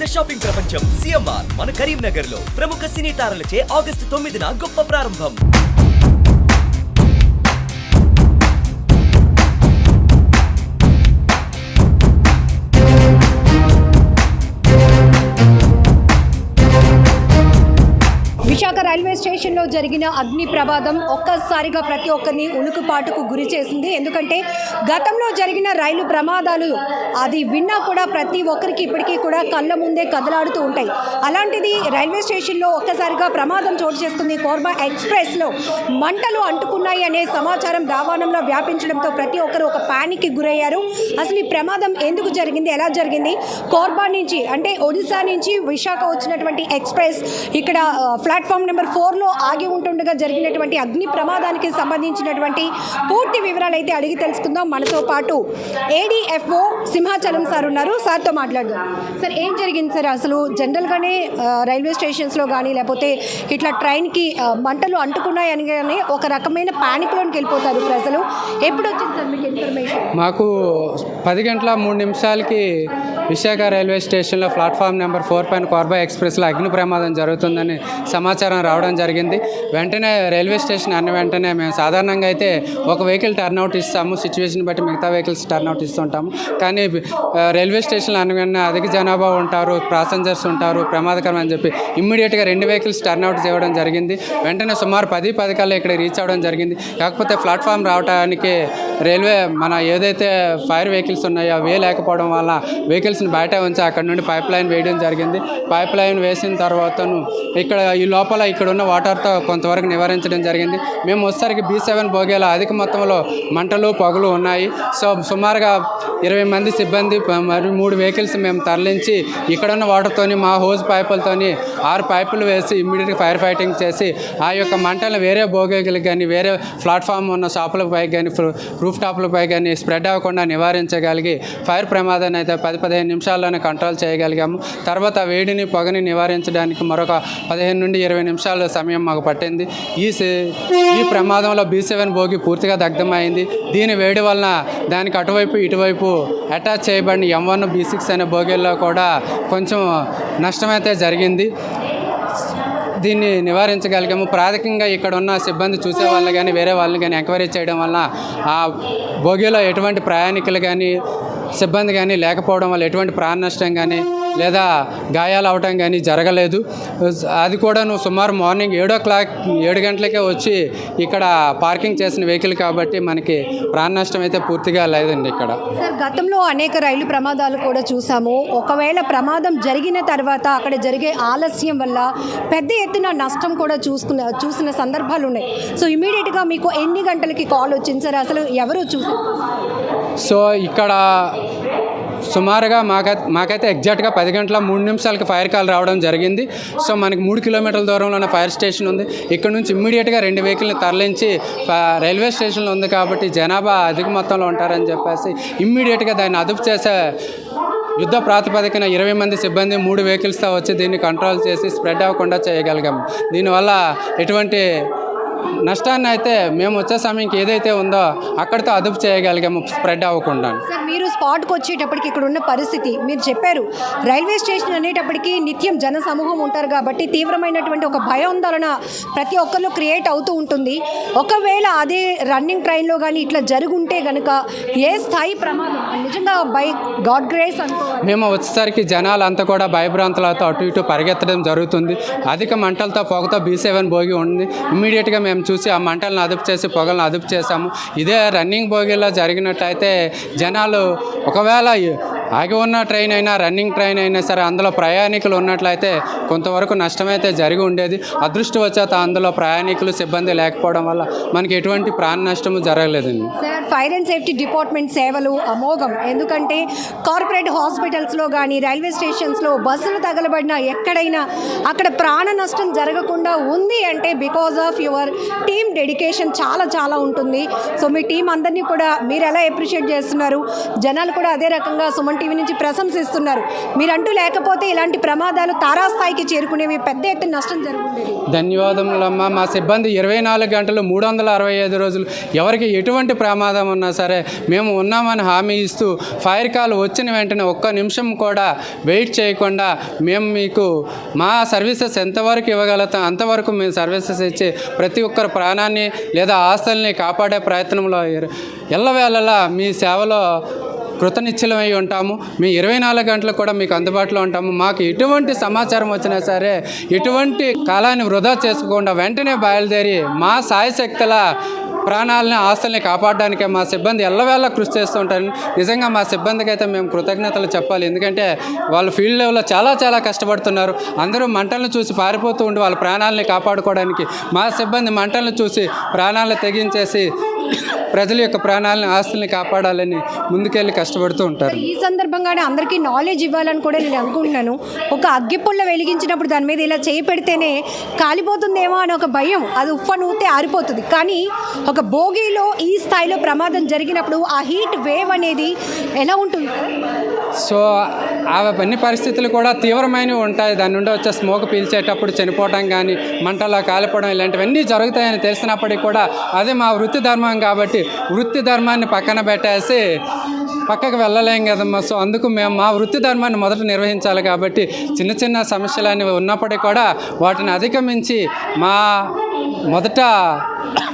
పెద్ద షాపింగ్ ప్రపంచం సిఎంఆర్ మన కరీంనగర్ లో ప్రముఖ సినీ తారలచే ఆగస్టు 9న గొప్ప ప్రారంభం. విశాఖ రైల్వే స్టేషన్లో జరిగిన అగ్ని ప్రమాదం ఒక్కసారిగా ప్రతి ఒక్కరిని ఉణుకుపాటుకు గురి చేసింది. ఎందుకంటే గతంలో జరిగిన రైలు ప్రమాదాలు అది విన్నా కూడా ప్రతి ఒక్కరికి ఇప్పటికీ కూడా కళ్ళ ముందే కదలాడుతూ ఉంటాయి. అలాంటిది రైల్వే స్టేషన్లో ఒక్కసారిగా ప్రమాదం చోటు చేసుకుంది. కోర్బా ఎక్స్ప్రెస్లో మంటలు అంటుకున్నాయి అనే సమాచారం దావానంలో వ్యాపించడంతో ప్రతి ఒక్కరు ఒక ప్యానిక్కి గురయ్యారు. అసలు ఈ ప్రమాదం ఎందుకు జరిగింది, ఎలా జరిగింది? కోర్బా నుంచి అంటే ఒడిశా నుంచి విశాఖ వచ్చినటువంటి ఎక్స్ప్రెస్ ఇక్కడ ప్లాట్ఫామ్ నెంబర్ 4లో ఆగి ఉంటుండగా జరిగినటువంటి అగ్ని ప్రమాదానికి సంబంధించినటువంటి పూర్తి వివరాలు అయితే అడిగి తెలుసుకుందాం. మనతో పాటు ఏడీఎఫ్ఓ సింహాచలం సార్ ఉన్నారు. సార్తో మాట్లాడదాం. సార్, ఏం జరిగింది సార్? అసలు జనరల్గానే రైల్వే స్టేషన్స్లో కానీ లేకపోతే ఇట్లా ట్రైన్కి మంటలు అంటుకున్నాయి అనగానే ఒక రకమైన ప్యానిక్లోకి వెళ్ళిపోతారు ప్రజలు. ఎప్పుడు వచ్చింది సార్ మీకు ఇన్ఫర్మేషన్? మాకు 10 గంటల 3 నిమిషాలకి విశాఖ రైల్వే స్టేషన్లో ప్లాట్ఫామ్ నెంబర్ 4 పైన కోర్బా ఎక్స్ప్రెస్లో అగ్ని ప్రమాదం జరుగుతుందని సమాచారం రావడం జరిగింది. వెంటనే రైల్వే స్టేషన్ అన్న వెంటనే మేము సాధారణంగా అయితే ఒక వెహికల్ టర్న్అవుట్ ఇస్తాము, సిచ్యువేషన్ బట్టి మిగతా వెహికల్స్ టర్న్అవుట్ ఇస్తుంటాము. కానీ రైల్వే స్టేషన్లో అన్న వెంటనే అధిక జనాభా ఉంటారు, ప్యాసింజర్స్ ఉంటారు, ప్రమాదకరం అని చెప్పి ఇమ్మీడియట్గా 2 వెహికల్స్ టర్న్అవుట్ చేయడం జరిగింది. వెంటనే సుమారు 10 కల్లా ఇక్కడ రీచ్ అవ్వడం జరిగింది. కాకపోతే ప్లాట్ఫామ్ రావడానికి రైల్వే మన ఏదైతే ఫైర్ వెహికల్స్ ఉన్నాయో అవి లేకపోవడం వల్ల వెహికల్స్ని బయట ఉంచి అక్కడ నుండి పైప్ లైన్ వేయడం జరిగింది. పైప్ లైన్ వేసిన తర్వాతను ఇక్కడ ఈ లోపల ఇక్కడ ఉన్న వాటర్తో కొంతవరకు నివారించడం జరిగింది. మేము వచ్చేసరికి B7 బోగీల అధిక మొత్తంలో మంటలు పొగలు ఉన్నాయి. సో సుమారుగా 20 మంది సిబ్బంది మరియు 3 వెహికల్స్ మేము తరలించి ఇక్కడ ఉన్న వాటర్తోని మా హోజ్ పైపులతోని 6 పైపులు వేసి ఇమ్మీడియట్గా ఫైర్ ఫైటింగ్ చేసి ఆ యొక్క మంటలను వేరే బోగీలకు కానీ వేరే ప్లాట్ఫామ్ ఉన్న షాపులపై కానీ రూఫ్ టాప్లపై కానీ స్ప్రెడ్ అవ్వకుండా నివారించగలిగి ఫైర్ ప్రమాదాన్ని అయితే 10-15 నిమిషాల్లోనే కంట్రోల్ చేయగలిగాము. తర్వాత వేడిని పొగని నివారించడానికి మరొక 15 నుండి 20 నిమిషాల సమయం మాకు పట్టింది. ఈ ప్రమాదంలో B7 బోగి పూర్తిగా దగ్ధమైంది. దీని వేడి వలన దానికి అటువైపు ఇటువైపు అటాచ్ చేయబడిన M1 B6 అనే బోగీల్లో కూడా కొంచెం నష్టమైతే జరిగింది. దీన్ని నివారించగలిగాము. ప్రాథమికంగా ఇక్కడ ఉన్న సిబ్బంది చూసే వాళ్ళని కానీ వేరే వాళ్ళని కానీ ఎంక్వైరీ చేయడం వల్ల ఆ బోగీలో ఎటువంటి ప్రయాణికులు కానీ సిబ్బంది కానీ లేకపోవడం వల్ల ఎటువంటి ప్రాణ నష్టం కానీ లేదా గాయాలు అవటం కానీ జరగలేదు. అది కూడా సుమారు మార్నింగ్ 7 గంటలకే వచ్చి ఇక్కడ పార్కింగ్ చేసిన వెహికల్ కాబట్టి మనకి ప్రాణ నష్టం అయితే పూర్తిగా లేదండి. ఇక్కడ సార్, గతంలో అనేక రైలు ప్రమాదాలు కూడా చూసాము. ఒకవేళ ప్రమాదం జరిగిన తర్వాత అక్కడ జరిగే ఆలస్యం వల్ల పెద్ద ఎత్తున నష్టం కూడా చూసిన సందర్భాలు ఉన్నాయి. సో ఇమీడియట్గా మీకు ఎన్ని గంటలకి కాల్ వచ్చింది సార్? అసలు ఎవరు చూసారు? సో ఇక్కడ సుమారుగా మాకైతే ఎగ్జాక్ట్గా 10 గంటల 3 నిమిషాలకి ఫైర్ కాల్ రావడం జరిగింది. సో మనకి 3 కిలోమీటర్ల దూరంలోనే ఫైర్ స్టేషన్ ఉంది. ఇక్కడ నుంచి ఇమ్మీడియట్గా 2 వెహికల్ని తరలించి రైల్వే స్టేషన్లో ఉంది కాబట్టి జనాభా అధిక మొత్తంలో ఉంటారని చెప్పేసి ఇమ్మీడియట్గా దాన్ని అదుపు చేసే యుద్ధ ప్రాతిపదికన 20 మంది సిబ్బంది 3 వెహికల్స్తో వచ్చి దీన్ని కంట్రోల్ చేసి స్ప్రెడ్ అవ్వకుండా చేయగలిగాము. దీనివల్ల ఎటువంటి నష్టాన్ని అయితే మేము వచ్చే సమయంకి ఏదైతే ఉందో అక్కడితో అదుపు చేయగలిగాము, స్ప్రెడ్ అవ్వకుండా. సార్, మీరు స్పాట్కి వచ్చేటప్పటికి ఇక్కడ ఉన్న పరిస్థితి మీరు చెప్పారు. రైల్వే స్టేషన్ అనేటప్పటికీ నిత్యం జన సమూహం ఉంటారు కాబట్టి తీవ్రమైనటువంటి ఒక భయాందోళన ప్రతి ఒక్కరిలో క్రియేట్ అవుతూ ఉంటుంది. ఒకవేళ అదే రన్నింగ్ ట్రైన్లో కానీ ఇట్లా జరుగుంటే కనుక ఏ స్థాయి ప్రమాదం నిజంగా బై గాడ్ గ్రేస్ అనుకోవాలి. మేము వచ్చేసరికి జనాలంతా కూడా భయభ్రాంతులతో అటు ఇటు పరిగెత్తడం జరుగుతుంది. అధిక మంటలతో పొగతో B7 బోగి ఉంది. ఇమ్మీడియట్గా మేము చూసి ఆ మంటలను అదుపు చేసి పొగలను అదుపు చేసాము. ఇదే రన్నింగ్ బోగీలో జరిగినట్టయితే జనాలు ఒకవేళ ఆగి ఉన్న ట్రైన్ అయినా రన్నింగ్ ట్రైన్ అయినా సరే అందులో ప్రయాణికులు ఉన్నట్లయితే కొంతవరకు నష్టమైతే జరిగి ఉండేది. అదృష్టవశాత్తు అందులో ప్రయాణికులు సిబ్బంది లేకపోవడం వల్ల మనకి ఎటువంటి ప్రాణ నష్టము జరగలేదండి. Sir, fire and safety department సేవలు అమోఘం. ఎందుకంటే కార్పొరేట్ హాస్పిటల్స్లో కానీ రైల్వే స్టేషన్స్లో బస్సులు తగలబడినా ఎక్కడైనా అక్కడ ప్రాణ నష్టం జరగకుండా ఉంది అంటే because of your team dedication చాలా ఉంటుంది. సో మీ టీం అందరినీ కూడా మీరు ఎలా అప్రిషియేట్ చేస్తున్నారు? జనాలు కూడా అదే రకంగా సుమన్ టీవీ నుంచి ప్రశంసిస్తున్నారు. మీరంటూ లేకపోతే ఇలాంటి ప్రమాదాలు తారాస్థాయికి చేరుకునేవి, పెద్ద ఎత్తున నష్టం జరుగుతుంది. ధన్యవాదములమ్మా. మా సిబ్బంది 24 గంటలు 365 రోజులు ఎవరికి ఎటువంటి ప్రమాదం ఉన్నా సరే మేము ఉన్నామని హామీ ఇస్తూ ఫైర్ కాల్ వచ్చిన వెంటనే ఒక్క నిమిషం కూడా వెయిట్ చేయకుండా మేము మీకు మా సర్వీసెస్ ఎంతవరకు ఇవ్వగలుగుతాం అంతవరకు మేము సర్వీసెస్ ఇచ్చి ప్రతి ఒక్కరి ప్రాణాన్ని లేదా ఆస్తుల్ని కాపాడే ప్రయత్నంలో ఎల్లవేళలా మీ సేవలో కృతనిశ్చలమై ఉంటాము. మేము 24 గంటలు కూడా మీకు అందుబాటులో ఉంటాము. మాకు ఎటువంటి సమాచారం వచ్చినా సరే ఎటువంటి కాలాన్ని వృధా చేసుకోకుండా వెంటనే బయలుదేరి మా సాయశక్తుల ప్రాణాలని ఆస్తుల్ని కాపాడడానికే మా సిబ్బంది ఎల్లవేళ కృషి చేస్తూ ఉంటారు. నిజంగా మా సిబ్బందికి అయితే మేము కృతజ్ఞతలు చెప్పాలి. ఎందుకంటే వాళ్ళు ఫీల్డ్ లెవెల్లో చాలా కష్టపడుతున్నారు. అందరూ మంటలను చూసి పారిపోతూ ఉండి వాళ్ళ ప్రాణాలని కాపాడుకోవడానికి మా సిబ్బంది మంటలను చూసి ప్రాణాలను తెగించేసి ప్రజల యొక్క ప్రాణాలను ఆస్తుల్ని కాపాడాలని ముందుకెళ్ళి కష్టపడుతూ ఉంటారు. ఈ సందర్భంగానే అందరికీ నాలెడ్జ్ ఇవ్వాలని కూడా నేను అనుకుంటున్నాను. ఒక అగ్గిపుల్ల వెలిగించినప్పుడు దాని మీద ఇలా చేయి పెడితేనే కాలిపోతుందేమో అని ఒక భయం, అది ఉప్పనూతే ఆరిపోతుంది. కానీ ఒక బోగీలో ఈ స్థాయిలో ప్రమాదం జరిగినప్పుడు ఆ హీట్ వేవ్ అనేది ఎలా ఉంటుంది? సో అన్ని పరిస్థితులు కూడా తీవ్రమైనవి ఉంటాయి. దాని నుండి వచ్చే స్మోక్ పీల్చేటప్పుడు చనిపోవడం కానీ మంటలా కాలిపోవడం ఇలాంటివన్నీ జరుగుతాయని తెలిసినప్పటికీ కూడా అది మా వృత్తి ధర్మం కాబట్టి వృత్తి ధర్మాన్ని పక్కన పెట్టేసి పక్కకు వెళ్ళలేం కదమ్మా. సో అందుకు మేము మా వృత్తి ధర్మాన్ని మొదట నిర్వహించాలి కాబట్టి చిన్న సమస్యలు అనేవి ఉన్నప్పటికీ కూడా వాటిని అధిగమించి మా మొదట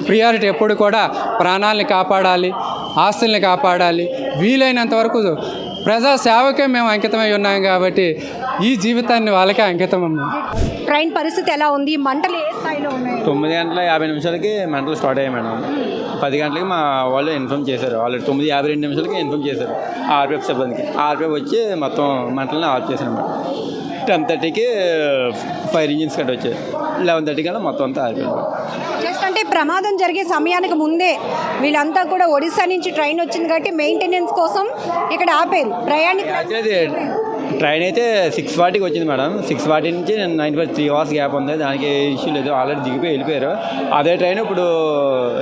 ప్రియారిటీ ఎప్పుడు కూడా ప్రాణాలని కాపాడాలి, ఆస్తుల్ని కాపాడాలి. వీలైనంత వరకు ప్రజా సేవకే మేము అంకితమై ఉన్నాం కాబట్టి ఈ జీవితాన్ని వాళ్ళకే అంకితం అమ్మా. ట్రైన్ పరిస్థితి ఎలా ఉంది? మంటలు ఏ స్థాయిలో ఉన్నాయి? 9:50 మంటలు స్టార్ట్ అయ్యాయి మేడం. 10 గంటలకి మా వాళ్ళు ఇన్ఫామ్ చేశారు. వాళ్ళు 9:52 ఇన్ఫామ్ చేశారు ఆర్పిఎఫ్ సిబ్బందికి. ఆర్పిఎఫ్ వచ్చి మొత్తం మంటలను ఆఫ్ చేశారు మేడం. 10:30కి ఫైర్ ఇంజిన్స్ కట్ వచ్చాయి. 11:30 కల్లా మొత్తం అంతా ఆరిపోయింది. జస్ట్ అంటే ప్రమాదం జరిగే సమయానికి ముందే వీళ్ళంతా కూడా ఒడిశా నుంచి ట్రైన్ వచ్చింది కాబట్టి మెయింటెనెన్స్ కోసం ఇక్కడ ఆపారు ప్రయాణికులు. ట్రైన్ అయితే 6:40కి వచ్చింది మేడం. 6:40 నుంచి 3 అవర్స్ గ్యాప్ ఉంది. దానికి ఇష్యూ లేదు. ఆల్రెడీ దిగిపోయి వెళ్ళిపోయారు. అదే ట్రైన్ ఇప్పుడు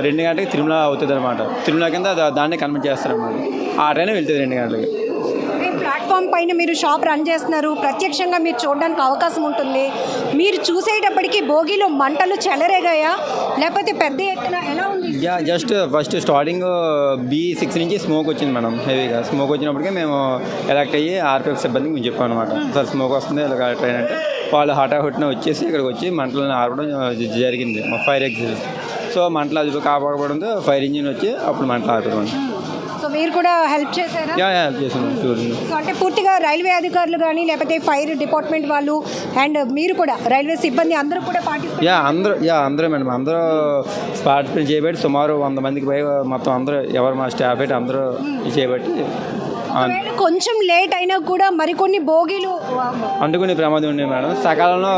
2 గంటలకి తిరుమల అవుతుంది అనమాట. తిరుమల కింద దాన్ని కన్వర్ట్ చేస్తారన్నమాట. ఆ ట్రైన్ వెళ్తుంది 2 గంటలకి. ప్లాట్ఫామ్ పైన మీరు షాప్ రన్ చేస్తున్నారు, ప్రత్యక్షంగా మీరు చూడడానికి అవకాశం ఉంటుంది. మీరు చూసేటప్పటికి భోగిలో మంటలు చెలరేగాయా లేకపోతే పెద్ద ఎత్తున ఎలా ఉంది? జస్ట్ ఫస్ట్ స్టార్టింగ్ B6 నుంచి స్మోక్ వచ్చింది మేడం. హెవీగా స్మోక్ వచ్చినప్పటికీ మేము ఎలక్ట్ అయ్యి ఆర్పిఎఫ్ సిబ్బందికి మేము చెప్పాం అనమాట. సార్ స్మోక్ వస్తుంది ఇలా ట్రైన్ అంటే వాళ్ళు హఠాహుటిన వచ్చేసి ఇక్కడికి వచ్చి మంటలను ఆర్పడం జరిగింది. Fire exit. సో మంటలు అది కాపాడడంతో ఫైర్ ఇంజిన్ వచ్చి అప్పుడు మంటలు ఆపడం. సో మీరు కూడా హెల్ప్ చేశారా? హెల్ప్ చేసాను. సో అంటే పూర్తిగా రైల్వే అధికారులు కానీ లేకపోతే ఫైర్ డిపార్ట్మెంట్ వాళ్ళు అండ్ మీరు కూడా రైల్వే సిబ్బంది అందరూ కూడా అందరూ మేడం అందరూ పార్టిసిపేట్ చేయబట్టి సుమారు 100 మందికి పై మొత్తం అందరూ ఎవరు మా స్టాఫ్ అయితే అందరూ చేయబట్టి కొంచెం లేట్ అయినా కూడా మరికొన్ని బోగీలు అందుకునే ప్రమాదం ఉంది మేడం. సకాలంలో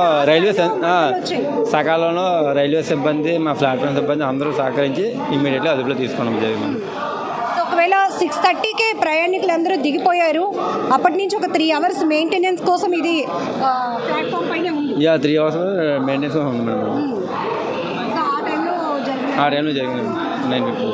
రైల్వే సిబ్బంది మా ప్లాట్ఫామ్ సిబ్బంది అందరూ సహకరించి ఇమ్మీడియట్లీ అదుపులో తీసుకోవడం జరిగింది. ఒకవేళ 6:30కే ప్రయాణికులందరూ దిగిపోయారు. అప్పటి నుంచి ఒక 3 అవర్స్ మెయింటెనెన్స్ కోసం ఇది ప్లాట్ఫామ్ పైన ఉంది. 3 అవర్స్ మెయింటెనెన్స్ ఉంది మేడం. ఆ టైంలో జరిగింది 9:50.